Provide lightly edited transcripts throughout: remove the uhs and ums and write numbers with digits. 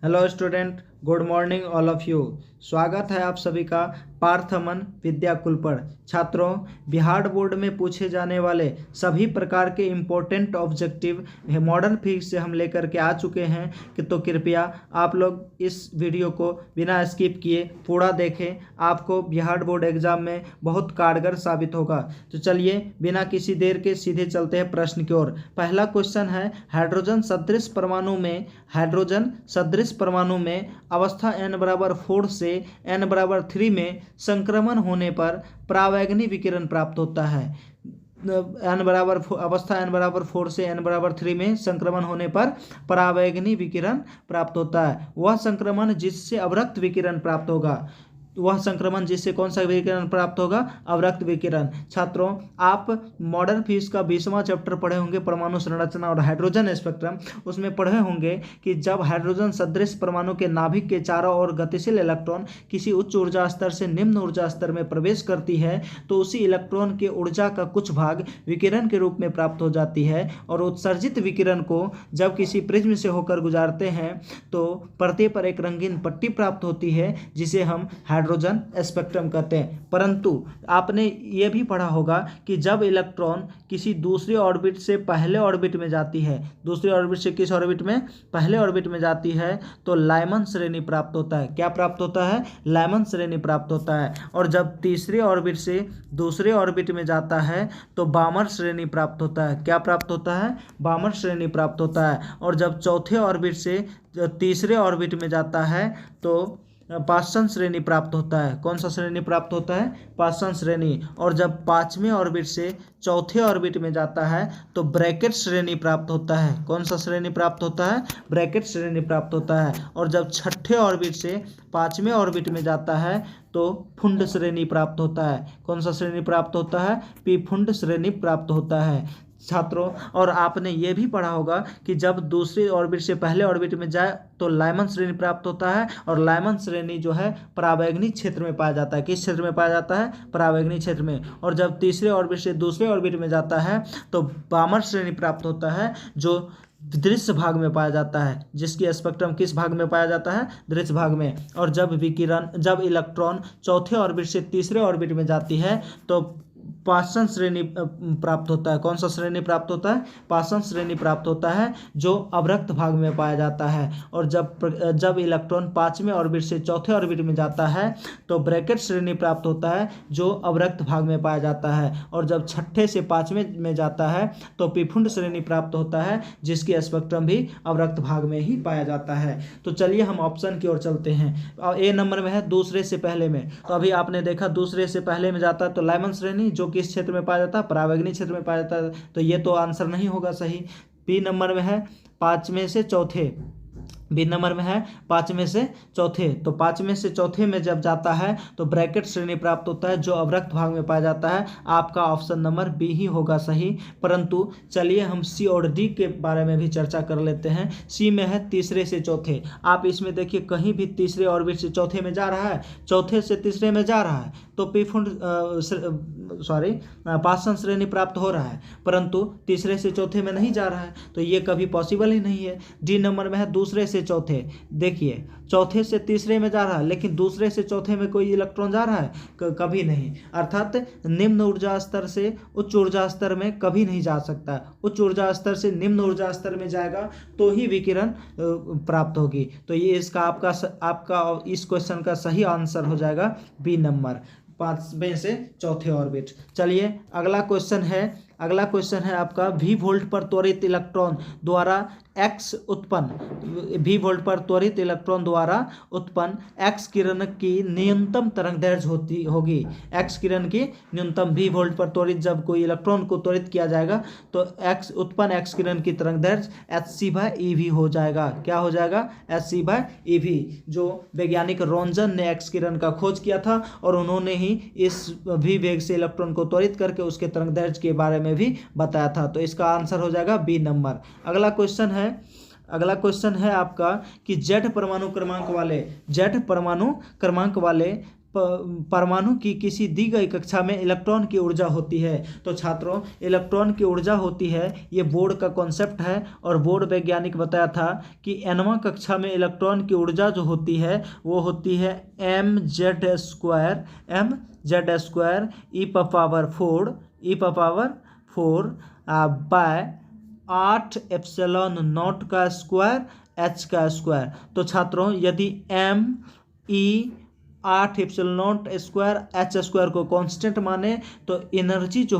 Hello student, good morning all of you. स्वागत है आप सभी का पार्थमन विद्याकुल पर। छात्रों, बिहार बोर्ड में पूछे जाने वाले सभी प्रकार के इम्पोर्टेंट ऑब्जेक्टिव मॉडर्न फिजिक्स से हम लेकर के आ चुके हैं कि तो कृपया आप लोग इस वीडियो को बिना स्किप किए पूरा देखें। आपको बिहार बोर्ड एग्जाम में बहुत कारगर साबित होगा। तो चलिए बिना किसी देर के सीधे चलते हैं प्रश्न की ओर। पहला क्वेश्चन है, हाइड्रोजन सदृश परमाणु में अवस्था n=4 से n=3 में संक्रमण होने पर परावैंगनी विकिरण प्राप्त होता है। अवस्था n=4 से n=3 में संक्रमण होने पर परावैंगनी विकिरण प्राप्त होता है। वह संक्रमण जिससे अवरक्त विकिरण प्राप्त होगा, वह संक्रमण जिससे कौन सा विकिरण प्राप्त होगा? अवरक्त विकिरण। छात्रों, आप मॉडर्न फिजिक्स का 20वां चैप्टर पढ़े होंगे, परमाणु संरचना और हाइड्रोजन स्पेक्ट्रम। उसमें पढ़े होंगे कि जब हाइड्रोजन सदृश परमाणु के नाभिक के चारों ओर गतिशील इलेक्ट्रॉन किसी उच्च ऊर्जा स्तर से निम्न ऊर्जा स्तर में प्रवेश करती है तो उसी इलेक्ट्रॉन के ऊर्जा का कुछ भाग विकिरण के रूप में प्राप्त हो जाती है, और उत्सर्जित विकिरण को जब किसी प्रिज्म से होकर गुजारते हैं तो परते पर एक रंगीन पट्टी प्राप्त होती है जिसे हम हाइड्रोजन स्पेक्ट्रम कहते हैं। परंतु आपने यह भी पढ़ा होगा कि जब इलेक्ट्रॉन किसी दूसरे ऑर्बिट से पहले ऑर्बिट में जाती है, दूसरे ऑर्बिट से किस ऑर्बिट में? पहले ऑर्बिट में जाती है, तो लाइमन श्रेणी प्राप्त होता है। क्या प्राप्त होता है? लाइमन श्रेणी प्राप्त होता है। और जब तीसरे ऑर्बिट से दूसरे ऑर्बिट में जाता है तो बामर श्रेणी प्राप्त होता है। क्या प्राप्त होता है? बामर श्रेणी प्राप्त होता है। और जब चौथे ऑर्बिट से तीसरे ऑर्बिट में जाता है तो पाषाण श्रेणी प्राप्त होता है। कौन सा श्रेणी प्राप्त होता है? पाषाण श्रेणी। और जब पांचवें ऑर्बिट से चौथे ऑर्बिट में जाता है तो ब्रैकेट श्रेणी प्राप्त होता है। कौन सा श्रेणी प्राप्त होता है? ब्रैकेट श्रेणी प्राप्त होता है। और जब छठे ऑर्बिट से पांचवें ऑर्बिट में जाता है तो फुंड श्रेणी प्राप्त होता है। कौन सा श्रेणी प्राप्त होता है? पीफुंड श्रेणी प्राप्त होता है। छात्रों, और आपने ये भी पढ़ा होगा कि जब दूसरे ऑर्बिट से पहले ऑर्बिट में जाए तो लाइमन श्रेणी प्राप्त होता है, और लाइमन श्रेणी जो है परावैंगनी क्षेत्र में पाया जाता है। किस क्षेत्र में पाया जाता है? परावैंगनी क्षेत्र में। और जब तीसरे ऑर्बिट से दूसरे ऑर्बिट में जाता है तो बामर श्रेणी प्राप्त होता है, जो दृश्य भाग में पाया जाता है, जिसकी स्पेक्ट्रम किस भाग में पाया जाता है? दृश्य भाग में। और जब इलेक्ट्रॉन चौथे ऑर्बिट से तीसरे ऑर्बिट में जाती है तो पाषाण श्रेणी प्राप्त होता है। कौन सा श्रेणी प्राप्त होता है? पाषाण श्रेणी प्राप्त होता है, जो अवरक्त भाग में पाया जाता है। और जब इलेक्ट्रॉन पांचवें ऑर्बिट से चौथे ऑर्बिट में जाता है तो ब्रैकेट श्रेणी प्राप्त होता है, जो अवरक्त भाग में पाया जाता है। और जब छठे से पांचवें में जाता है तो पीफुंड श्रेणी प्राप्त होता है, जिसकी स्पेक्ट्रम भी अवरक्त भाग में ही पाया जाता है। तो चलिए हम ऑप्शन की ओर चलते हैं। और ए नंबर में है दूसरे से पहले में। तो अभी आपने देखा दूसरे से पहले में जाता है तो लाइमन श्रेणी, जो किस क्षेत्र में पाया जाता है? परावैंगनी क्षेत्र में पाया जाता है। तो ये तो आंसर नहीं होगा सही। बी नंबर में है पांचवें से चौथे। बी नंबर में है पांचवें से चौथे। तो पांचवें से चौथे में जब जाता है तो ब्रैकेट श्रेणी प्राप्त होता है, जो अवरक्त भाग में पाया जाता है। आपका ऑप्शन नंबर बी ही होगा सही। परंतु चलिए हम सी और डी के बारे में भी चर्चा कर लेते हैं। सी में है तीसरे से चौथे। आप इसमें देखिए कहीं भी तीसरे ऑर्बिट से चौथे में जा रहा है, चौथे से तीसरे में जा रहा है तो पाषाण श्रेणी प्राप्त हो रहा है, परंतु तीसरे से चौथे में नहीं जा रहा है, तो ये कभी पॉसिबल ही नहीं है। डी नंबर में है दूसरे से चौथे। देखिए चौथे से तीसरे में जा रहा है, लेकिन दूसरे से चौथे में कोई इलेक्ट्रॉन जा रहा है? कभी नहीं। अर्थात निम्न ऊर्जा स्तर से उच्च ऊर्जा स्तर में कभी नहीं जा सकता। उच्च ऊर्जा स्तर से निम्न ऊर्जा स्तर में जाएगा तो ही विकिरण प्राप्त होगी। तो ये इसका आपका इस क्वेश्चन का सही आंसर हो जाएगा बी नंबर, पांचवें से चौथे ऑर्बिट। चलिए अगला क्वेश्चन है आपका, वी वोल्ट पर त्वरित इलेक्ट्रॉन द्वारा एक्स उत्पन्न एक्स किरण की न्यूनतम तरंगदैर्घ्य होगी। एक्स किरण की न्यूनतम, वी वोल्ट पर त्वरित जब कोई इलेक्ट्रॉन को त्वरित किया जाएगा तो एक्स किरण की तरंगदैर्घ्य hc/ev हो जाएगा। क्या हो जाएगा? hc/ev। जो वैज्ञानिक रोंजन ने एक्स किरण का खोज किया था, और उन्होंने ही इस v वेग से इलेक्ट्रॉन को त्वरित करके उसके तरंगदैर्घ्य के बारे में भी बताया था। तो इसका आंसर हो जाएगा बी नंबर। अगला क्वेश्चन है आपका कि जेड परमाणु क्रमांक वाले परमाणु की किसी दी गई कक्षा में इलेक्ट्रॉन की ऊर्जा होती है। तो छात्रों, इलेक्ट्रॉन की ऊर्जा होती है, ये बोर्ड का कॉन्सेप्ट है और बोर्ड वैज्ञानिक बताया था कि nवां कक्षा में इलेक्ट्रॉन की ऊर्जा जो होती है वो होती है mz² e⁴ by 8 epsilon naught का स्क्वायर h का स्क्वायर। तो छात्रों, यदि m 8 epsilon naught square h square को कांस्टेंट माने तो एनर्जी जो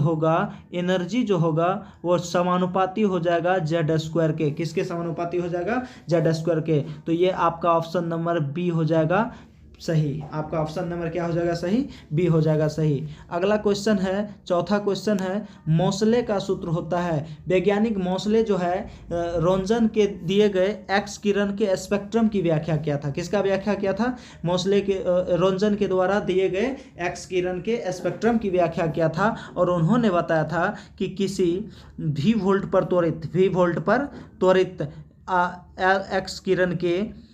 होगा वो समानुपाती हो जाएगा z स्क्वायर के। किसके समानुपाती हो जाएगा? z स्क्वायर के। तो ये आपका ऑप्शन नंबर बी हो जाएगा सही। आपका ऑप्शन नंबर क्या हो जाएगा? सही, बी हो जाएगा सही। अगला क्वेश्चन है, चौथा क्वेश्चन है, मोसले का सूत्र होता है। वैज्ञानिक मोसले जो है रोंजन के दिए गए एक्स किरण के स्पेक्ट्रम की व्याख्या किया था। किसका व्याख्या किया था? मोसले के रोंजन के द्वारा दिए गए एक्स किरण के स्पेक्ट्रम की व्याख्या किया था और उन्होंने बताया था कि किसी v वोल्ट पर त्वरित एक्स किरण के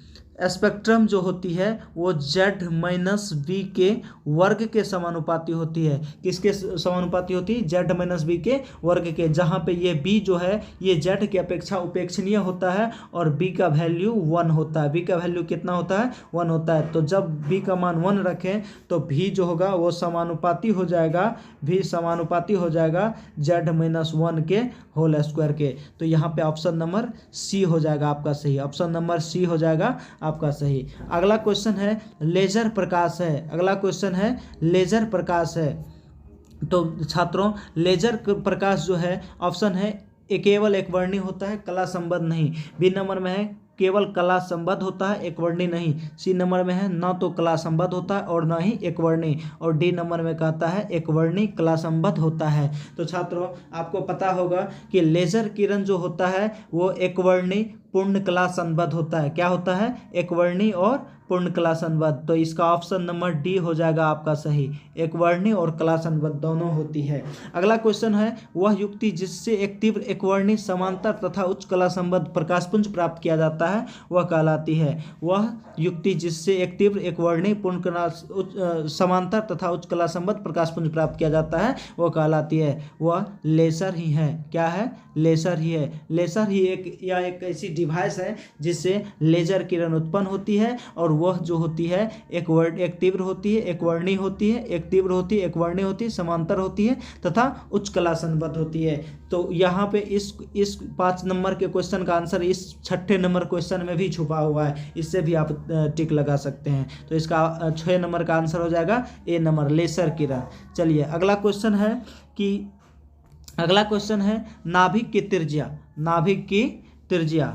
स्पेक्ट्रम जो होती है वो z माइनस वी के वर्ग के समानुपाती होती है। किसके समानुपाती होती है? z माइनस वी के वर्ग के, जहाँ पे ये b जो है ये z की अपेक्षा उपेक्षणीय होता है और b का वैल्यू 1 होता है। b का वैल्यू कितना होता है? 1 होता है। तो जब b का मान 1 रखें तो v जो होगा वो समानुपाती हो जाएगा z माइनस 1 के होल स्क्वायर के। तो यहाँ पे ऑप्शन नंबर सी हो जाएगा आपका सही। ऑप्शन नंबर सी हो जाएगा आपका सही। अगला क्वेश्चन है लेजर प्रकाश है। तो छात्रों, लेजर प्रकाश जो है ऑप्शन है केवल एक वर्णी होता है, कला संबद्ध नहीं। बी नंबर में है केवल कला संबद्ध होता है, एक वर्णी नहीं। सी नंबर में है ना तो कला संबद्ध होता है और ना ही एक वर्णी। और डी नंबर में कहता है एक वर्णी कला संबद्ध होता है। तो छात्रों, आपको पता होगा कि लेजर किरण जो होता है वो एक वर्णी पूर्ण कला संबद्ध होता है। क्या होता है? एक वर्णी और पूर्ण कला संबद्ध। तो इसका ऑप्शन नंबर डी हो जाएगा आपका सही। एक वर्णी और कला संबद्ध दोनों होती है। अगला क्वेश्चन है, वह युक्ति जिससे एक तीव्र एक वर्णी समांतर तथा उच्च कला संबद्ध प्रकाशपुंज प्राप्त किया जाता है वह कहलाती है। वह युक्ति जिससे एक तीव्र एक वर्णी पूर्ण कला समांतर तथा उच्च कला संबद्ध प्रकाशपुंज प्राप्त किया जाता है वह कहलाती है। वह लेसर ही है। क्या है? लेसर ही है। लेसर ही एक ऐसी डिवाइस है जिससे लेजर किरण उत्पन्न होती है और वह जो होती है एक तीव्र होती है, एक वर्णी होती है, एक तीव्र होती है, एक वर्णी होती है, समांतर होती है तथा उच्च कला संबद्ध होती है। तो यहाँ पे इस 5 नंबर के क्वेश्चन का आंसर इस 6 नंबर क्वेश्चन में भी छुपा हुआ है। इससे भी आप टिक लगा सकते हैं। तो इसका 6 नंबर का आंसर हो जाएगा ए नंबर, लेसर किरण। चलिए अगला क्वेश्चन है नाभिक की त्रिज्या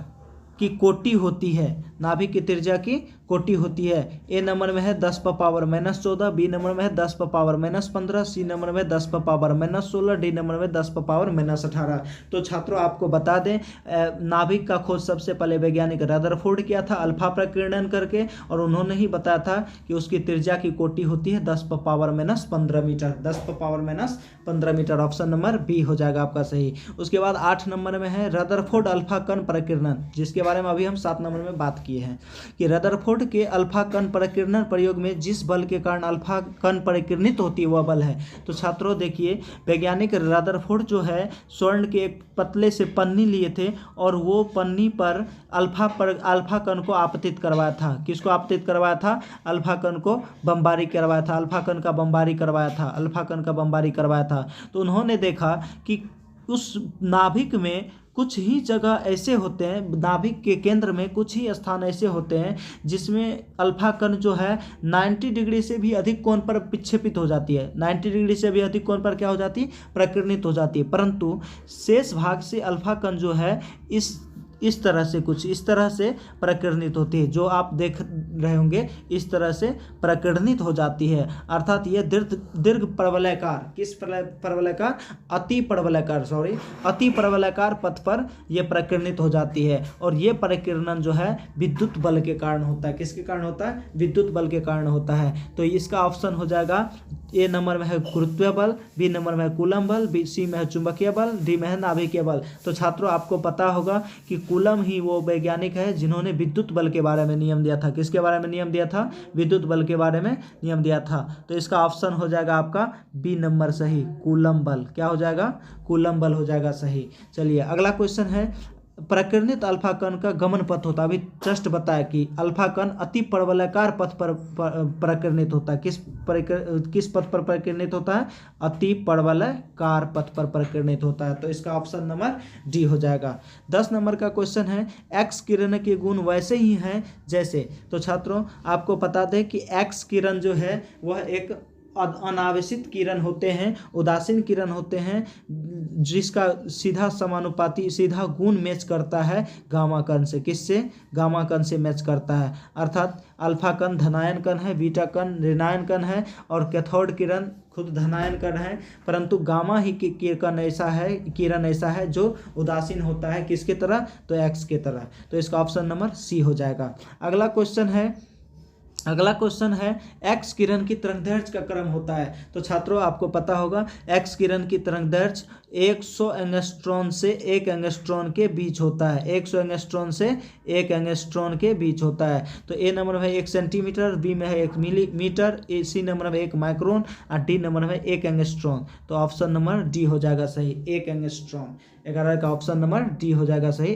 की कोटि होती है। नाभिक की त्रिज्या की कोटि होती है। ए नंबर में है 10 पर पावर -14, बी नंबर में है 10 पर पावर -15, सी नंबर में 10 पर पावर -16, डी नंबर में 10 पर पावर -18। तो छात्रों, आपको बता दें नाभिक का खोज सबसे पहले वैज्ञानिक रदरफोर्ड किया था अल्फा प्रकीर्णन करके, और उन्होंने ही बताया था कि उसकी त्रिज्या की कोटि होती है 10 पर पावर -15 मीटर। 10 पर power -15 metre. Option number B हो जाएगा आपका सही। उसके बाद 8 नंबर में है रदरफोर्ड अल्फा कण प्रकीर्णन, जिसके बारे में अभी हम 7 नंबर में बात किए हैं कि रदरफोर्ड के अल्फा कण प्रकीर्णन प्रयोग में जिस बल के कारण अल्फा कण प्रकीर्णित होती है वह बल है। तो छात्रों देखिए, वैज्ञानिक रदरफोर्ड जो है स्वर्ण के एक पतले से पन्नी लिए थे और वो पन्नी पर अल्फा कण को आपतित करवाया था। किसको आपतित करवाया था? अल्फा कण को बमबारी करवाया था। अल्फा कण का बमबारी करवाया था। तो उन्होंने देखा कि उस नाभिक में कुछ ही जगह ऐसे होते हैं, नाभिक के केंद्र में कुछ ही स्थान ऐसे होते हैं जिसमें अल्फा कण जो है 90 डिग्री से भी अधिक कोण पर विक्षेपित हो जाती है। 90 डिग्री से भी अधिक कोण पर क्या हो जाती है? प्रकीर्णित हो जाती है। परंतु शेष भाग से अल्फा कण जो है इस तरह से प्रकीर्णित होती है। जो आप देख रहे होंगे इस तरह से प्रकीर्णित हो जाती है। अर्थात ये दीर्घ परवलयाकार, किस परवलयाकार? अति परवलयाकार पथ पर यह प्रकीर्णित हो जाती है। और ये प्रकीर्णन जो है विद्युत बल के कारण होता है। किसके कारण होता है? विद्युत बल के कारण होता है। तो इसका ऑप्शन हो जाएगा ए नंबर में है गुरुत्वीय बल, बी नंबर में है कूलम बल, सी में है चुंबकीय बल, डी में है नाभिकीय बल। तो छात्रों, आपको पता होगा कि कूलम ही वो वैज्ञानिक है जिन्होंने विद्युत बल के बारे में नियम दिया था। किसके बारे में नियम दिया था? विद्युत बल के बारे में नियम दिया था। तो इसका ऑप्शन हो जाएगा आपका बी नंबर सही, कूलम बल। क्या हो जाएगा? कूलम बल हो जाएगा सही। चलिए अगला क्वेश्चन है, प्रकीर्णित अल्फा कण का गमन पथ होता है। अभी जस्ट बताया कि अल्फा कण अति परवलयाकार पथ पर प्रकीर्णित होता है। किस पथ पर प्रकीर्णित होता है? अति परवलयाकार पथ पर प्रकीर्णित होता है। तो इसका ऑप्शन नंबर डी हो जाएगा। 10 नंबर का क्वेश्चन है, एक्स किरण के गुण वैसे ही हैं जैसे। तो छात्रों आपको बता दें कि एक्स किरण जो है वह एक अनावेशित किरण होते हैं, उदासीन किरण होते हैं, जिसका सीधा समानुपाती सीधा गुण मैच करता है गामा कण से। किससे? गामा कण से मैच करता है। अर्थात अल्फा कण धनायन कण है, बीटा कण ऋणायन कण है और कैथोड किरण खुद धनायन कण है, परंतु गामा ही किरण ऐसा है जो उदासीन होता है। किसके तरह? तो एक्स के तरह। तो इसका ऑप्शन नंबर सी हो जाएगा। अगला क्वेश्चन है एक्स किरण की तरंगदैर्घ्य का क्रम होता है। तो छात्रों आपको पता होगा एक्स किरण की तरंगदैर्घ्य 100 एंगस्ट्रॉन से 1 एंगस्ट्रॉन के बीच होता है। 100 एंगस्ट्रॉन से 1 एंगस्ट्रॉन के बीच होता है। तो ए नंबर में 1 सेंटीमीटर, बी में है 1 मिलीमीटर, सी नंबर में 1 माइक्रोन और डी नंबर में 1 एंगस्ट्रॉन। तो ऑप्शन नंबर डी हो जाएगा सही, 1 एंगस्ट्रॉन। 11 का ऑप्शन नंबर डी हो जाएगा सही,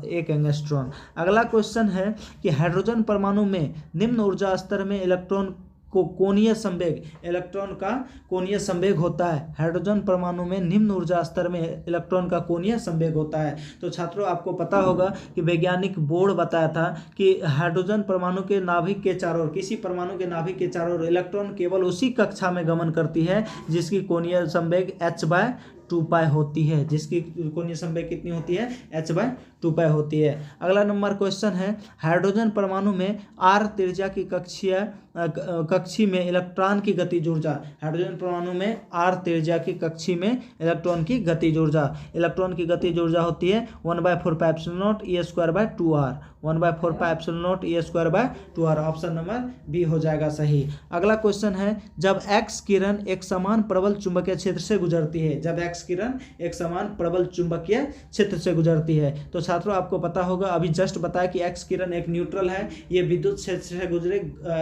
1 एंगस्ट्रॉन। अगला क्वेश्चन है कि हाइड्रोजन परमाणु में निम्न ऊर्जा स्तर में इलेक्ट्रॉन को कोणीय संवेग, इलेक्ट्रॉन का कोणीय संवेग होता है। हाइड्रोजन परमाणु में निम्न ऊर्जा स्तर में इलेक्ट्रॉन का कोणीय संवेग होता है। तो छात्रों आपको पता होगा कि वैज्ञानिक बोर्ड बताया था कि हाइड्रोजन परमाणु के नाभिक के चारों ओर, किसी परमाणु के नाभिक के चारों ओर इलेक्ट्रॉन केवल उसी कक्षा में गमन करती है जिसकी कोणीय संवेग h/2π होती है। जिसकी कोणीय संवेग कितनी होती है? h/2π होती है। अगला नंबर क्वेश्चन है, हाइड्रोजन परमाणु में r त्रिज्या की कक्षी में इलेक्ट्रॉन की गतिज ऊर्जा। हाइड्रोजन परमाणु में r त्रिज्या की कक्षी में इलेक्ट्रॉन की गतिज ऊर्जा होती है 1/4πε0 e²/2r। 1/4πε0 e²/2r। Option number B हो जाएगा सही। अगला क्वेश्चन है, जब एक्स किरण एक समान प्रबल चुंबकीय क्षेत्र से गुजरती है। जब एक्स किरण एक समान प्रबल चुंबकीय क्षेत्र से गुजरती है। तो छात्रों आपको पता होगा, अभी जस्ट बताया कि एक्स किरण एक न्यूट्रल है, ये विद्युत क्षेत्र से गुजरे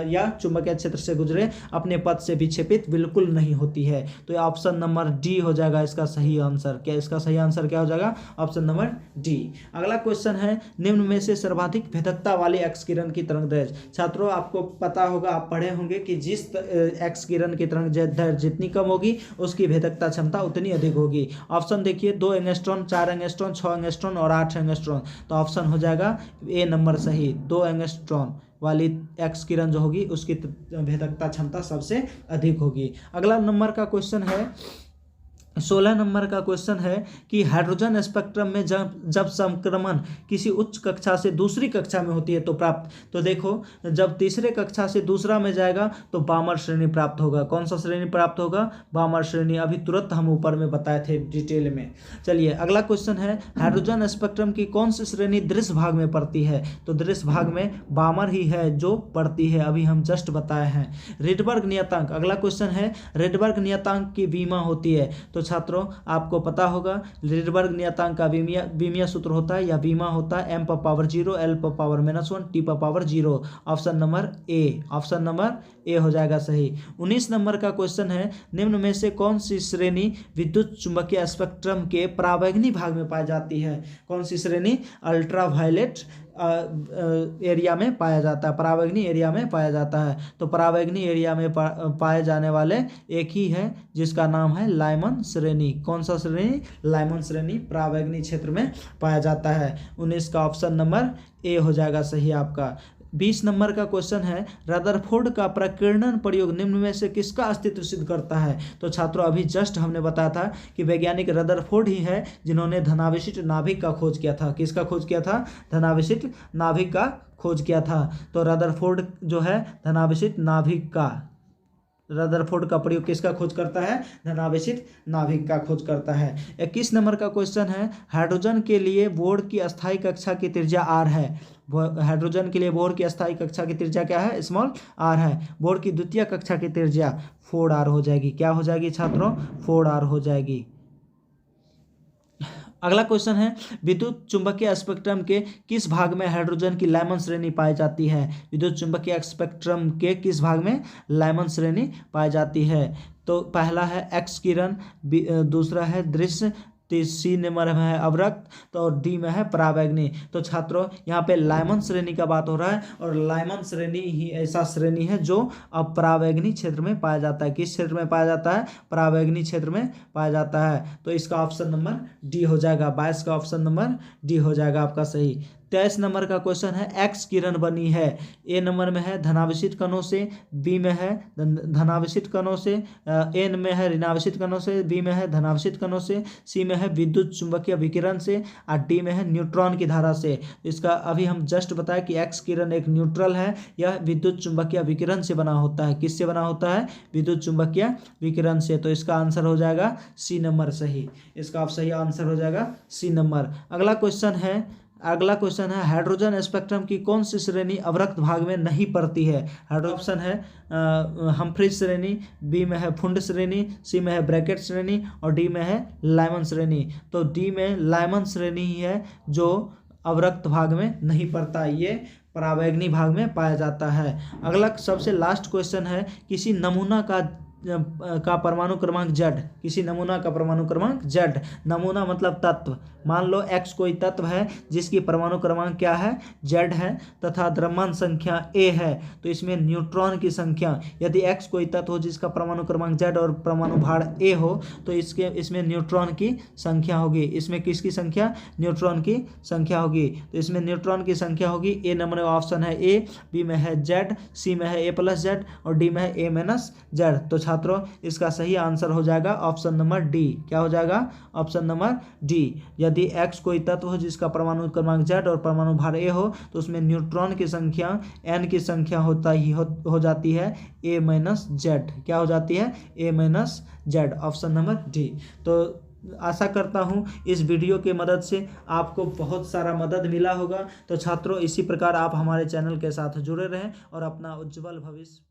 या चुंबकीय क्षेत्र से गुजरे अपने पथ से विक्षेपित बिल्कुल नहीं होती है। तो ऑप्शन नंबर डी हो जाएगा इसका सही आंसर। क्या इसका सही आंसर क्या हो जाएगा? Option number D. अगला क्वेश्चन है, निम्न में से सर्वाधिक भेदकता वाली एक्स किरण की तरंगदैर्घ्य। छात्रों आपको पता होगा, आप पढ़े होंगे कि जिस एक्स किरण की तरंगदैर्घ्य जितनी कम होगी उसकी भेदकता क्षमता उतनी अधिक होगी। ऑप्शन देखिए, 2 एंगस्ट्रॉन, 4 एंगस्ट्रॉन, 6 एंगस्ट्रॉन और 8 एंगस्ट्रॉन। तो ऑप्शन हो जाएगा ए नंबर सही, 2 एंगस्ट्रॉन वाली एक्स किरण जो होगी उसकी भेदकता क्षमता सबसे अधिक होगी। अगला नंबर का क्वेश्चन है, 16 नंबर का क्वेश्चन है कि हाइड्रोजन स्पेक्ट्रम में जब संक्रमण किसी उच्च कक्षा से दूसरी कक्षा में होती है तो प्राप्त। तो देखो, जब तीसरे कक्षा से दूसरा में जाएगा तो बामर श्रेणी प्राप्त होगा। कौन सा श्रेणी प्राप्त होगा? बामर श्रेणी। अभी तुरंत हम ऊपर में बताए थे डिटेल में। चलिए अगला क्वेश्चन है, हाइड्रोजन स्पेक्ट्रम की कौन सी श्रेणी दृश्य भाग में पड़ती है? तो दृश्य भाग में बामर ही है जो पड़ती है, अभी हम जस्ट बताए हैं। रिडबर्ग नियतांक। अगला क्वेश्चन है, रिडबर्ग नियतांक की बीमा होती है। तो छात्रों आपको पता होगा, रिडबर्ग नियतांक का बीमिया सूत्र होता है या बीमा होता है m⁻0 l⁻⁻1 t⁻0। Option number A हो जाएगा सही। 19 नंबर का क्वेश्चन है, निम्न में से कौन सी श्रेणी विद्युत चुंबकीय स्पेक्ट्रम के परावैंगनी भाग में पाई जाती है? कौन सी श्रेणी? अल्ट्रावायलेट एरिया में पाया जाता है, परावैंगनी एरिया में पाया जाता है। तो परावैंगनी एरिया में पाए जाने वाले एक ही है जिसका नाम है लाइमन श्रेणी। कौन सा श्रेणी? लाइमन श्रेणी परावैंगनी क्षेत्र में पाया जाता है। 19 का ऑप्शन नंबर ए हो जाएगा सही आपका। 20 नंबर का क्वेश्चन है, रदरफोर्ड का प्रकीर्णन प्रयोग निम्न में से किसका अस्तित्व सिद्ध करता है? तो छात्रों अभी जस्ट हमने बताया था कि वैज्ञानिक रदरफोर्ड ही है जिन्होंने धनावेशित नाभिक का खोज किया था। किसका खोज किया था? धनावेशित नाभिक का खोज किया था। तो रदरफोर्ड जो है धनावेशित नाभिक का, रदरफोर्ड का प्रयोग किसका खोज करता है? धनावेशित नाभिक का खोज करता है। 21 नंबर का क्वेश्चन है, हाइड्रोजन के लिए बोर की अस्थायी कक्षा की त्रिज्या r है। हाइड्रोजन के लिए बोर की अस्थायी कक्षा की त्रिज्या क्या है? स्मॉल r है। बोर की द्वितीय कक्षा की त्रिज्या 4r हो जाएगी। क्या हो जाएगी छात्रों? 4r हो जाएगी। अगला क्वेश्चन है, विद्युत चुंबकीय स्पेक्ट्रम के किस भाग में हाइड्रोजन की लाइमन श्रेणी पाई जाती है? विद्युत चुंबकीय स्पेक्ट्रम के किस भाग में लाइमन श्रेणी पाई जाती है? तो पहला है एक्स किरण, दूसरा है दृश्य, सी नंबर में है अवरक्त, तो और डी में है परावैंगनी। तो छात्रों यहाँ पे लाइमन श्रेणी का बात हो रहा है, और लाइमन श्रेणी ही ऐसा श्रेणी है जो अब परावैंगनी क्षेत्र में पाया जाता है। किस क्षेत्र में पाया जाता है? परावैंगनी क्षेत्र में पाया जाता है। तो इसका ऑप्शन नंबर डी हो जाएगा। 22 का ऑप्शन नंबर डी हो जाएगा आपका सही। 23 नंबर का क्वेश्चन है, एक्स किरण बनी है, ए नंबर में है धनावेशित कणों से, बी में है धनावेशित कणों से, एन में है ऋणावेशित कणों से, बी में है धनावेशित कणों से, सी में है विद्युत चुंबकीय विकिरण से, और डी में है न्यूट्रॉन की धारा से। इसका अभी हम जस्ट बताया कि एक्स किरण एक न्यूट्रल है, यह विद्युत चुंबकीय विकिरण से बना होता है। किससे बना होता है? विद्युत चुंबकीय विकिरण से। तो इसका आंसर हो जाएगा सी नंबर सही। इसका आप सही आंसर हो जाएगा सी नंबर। अगला क्वेश्चन है, हाइड्रोजन स्पेक्ट्रम की कौन सी श्रेणी अवरक्त भाग में नहीं पड़ती है? ऑप्शन है हम्फ्री श्रेणी, बी में है फुंड श्रेणी, सी में है ब्रैकेट श्रेणी, और डी में है लाइमन श्रेणी। तो डी में लाइमन श्रेणी ही है जो अवरक्त भाग में नहीं पड़ता, ये परावैंगनी भाग में पाया जाता है। अगला सबसे लास्ट क्वेश्चन है, किसी नमूना का परमाणु क्रमांक Z, किसी नमूना का परमाणु क्रमांक Z, नमूना मतलब तत्व। मान लो X कोई तत्व है जिसकी परमाणु क्रमांक क्या है? Z है, तथा द्रव्यमान संख्या A है, तो इसमें न्यूट्रॉन की संख्या, यदि X कोई तत्व हो जिसका परमाणु क्रमांक Z और परमाणु भार A हो, तो इसमें न्यूट्रॉन की संख्या होगी। इसमें किसकी संख्या? न्यूट्रॉन की संख्या होगी। तो इसमें न्यूट्रॉन की संख्या होगी, ए नंबर का ऑप्शन है ए, बी में है Z, सी में है A+Z, और डी में है A-Z। तो छात्रों इसका सही आंसर हो जाएगा ऑप्शन नंबर डी। क्या हो जाएगा? Option number D. यदि X कोई तत्व हो जिसका परमाणु क्रमांक Z और परमाणु भार A हो, तो उसमें न्यूट्रॉन की संख्या N की संख्या हो जाती है A-Z। क्या हो जाती है? A-Z। Option number D. तो आशा करता हूँ इस वीडियो के मदद से आपको बहुत सारा मदद मिला होगा। तो छात्रों इसी प्रकार आप हमारे चैनल के साथ जुड़े रहें और अपना उज्जवल भविष्य